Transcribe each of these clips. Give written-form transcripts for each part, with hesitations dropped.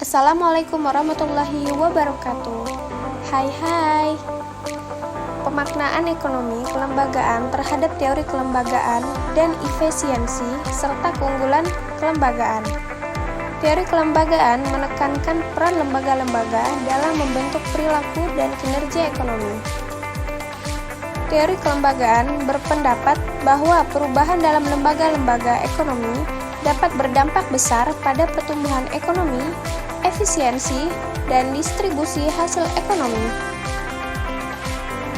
Assalamualaikum warahmatullahi wabarakatuh. Hai. Pemaknaan ekonomi kelembagaan terhadap teori kelembagaan dan efisiensi serta keunggulan kelembagaan. Teori kelembagaan menekankan peran lembaga-lembaga dalam membentuk perilaku dan kinerja ekonomi. Teori kelembagaan berpendapat bahwa perubahan dalam lembaga-lembaga ekonomi dapat berdampak besar pada pertumbuhan ekonomi, efisiensi, dan distribusi hasil ekonomi.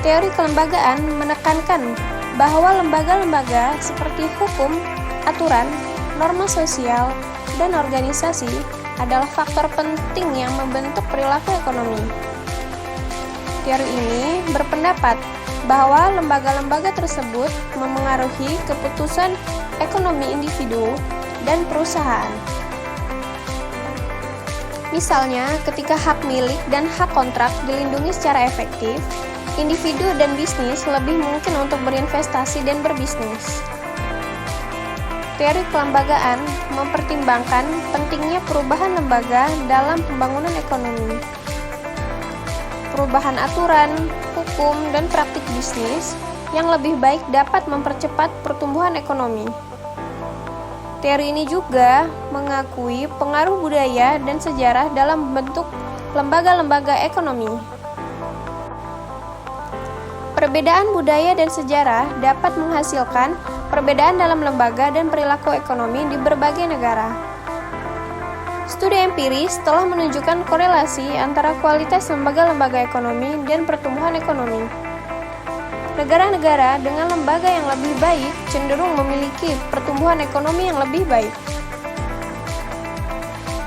Teori kelembagaan menekankan bahwa lembaga-lembaga seperti hukum, aturan, norma sosial, dan organisasi adalah faktor penting yang membentuk perilaku ekonomi. Teori ini berpendapat bahwa lembaga-lembaga tersebut memengaruhi keputusan ekonomi individu dan perusahaan. Misalnya, ketika hak milik dan hak kontrak dilindungi secara efektif, individu dan bisnis lebih mungkin untuk berinvestasi dan berbisnis. Teori kelembagaan mempertimbangkan pentingnya perubahan lembaga dalam pembangunan ekonomi. Perubahan aturan, hukum, dan praktik bisnis yang lebih baik dapat mempercepat pertumbuhan ekonomi. Teori ini juga mengakui pengaruh budaya dan sejarah dalam membentuk lembaga-lembaga ekonomi. Perbedaan budaya dan sejarah dapat menghasilkan perbedaan dalam lembaga dan perilaku ekonomi di berbagai negara. Studi empiris telah menunjukkan korelasi antara kualitas lembaga-lembaga ekonomi dan pertumbuhan ekonomi. Negara-negara dengan lembaga yang lebih baik cenderung memiliki pertumbuhan ekonomi yang lebih baik.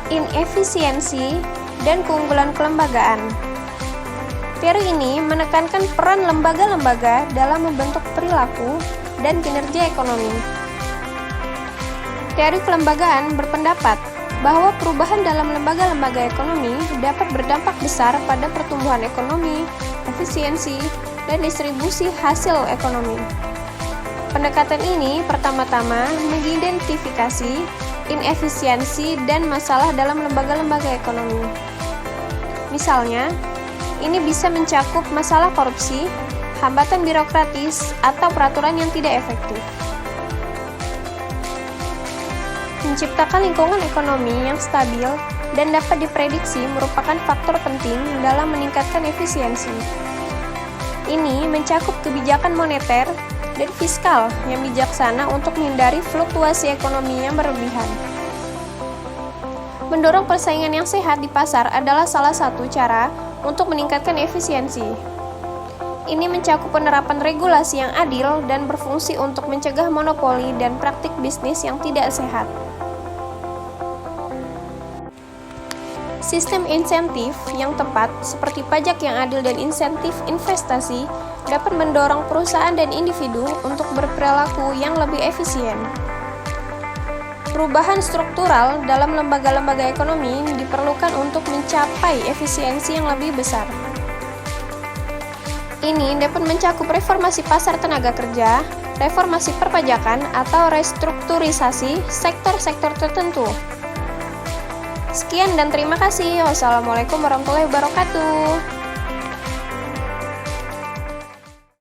Inefisiensi dan keunggulan kelembagaan. Teori ini menekankan peran lembaga-lembaga dalam membentuk perilaku dan kinerja ekonomi. Teori kelembagaan berpendapat bahwa perubahan dalam lembaga-lembaga ekonomi dapat berdampak besar pada pertumbuhan ekonomi, efisiensi, dan distribusi hasil ekonomi. Pendekatan ini pertama-tama mengidentifikasi inefisiensi dan masalah dalam lembaga-lembaga ekonomi. Misalnya, ini bisa mencakup masalah korupsi, hambatan birokratis, atau peraturan yang tidak efektif. Menciptakan lingkungan ekonomi yang stabil dan dapat diprediksi merupakan faktor penting dalam meningkatkan efisiensi. Ini mencakup kebijakan moneter dan fiskal yang bijaksana untuk menghindari fluktuasi ekonomi yang berlebihan. Mendorong persaingan yang sehat di pasar adalah salah satu cara untuk meningkatkan efisiensi. Ini mencakup penerapan regulasi yang adil dan berfungsi untuk mencegah monopoli dan praktik bisnis yang tidak sehat. Sistem insentif yang tepat, seperti pajak yang adil dan insentif investasi, dapat mendorong perusahaan dan individu untuk berperilaku yang lebih efisien. Perubahan struktural dalam lembaga-lembaga ekonomi diperlukan untuk mencapai efisiensi yang lebih besar. Ini dapat mencakup reformasi pasar tenaga kerja, reformasi perpajakan, atau restrukturisasi sektor-sektor tertentu. Sekian dan terima kasih. Wassalamualaikum warahmatullahi wabarakatuh.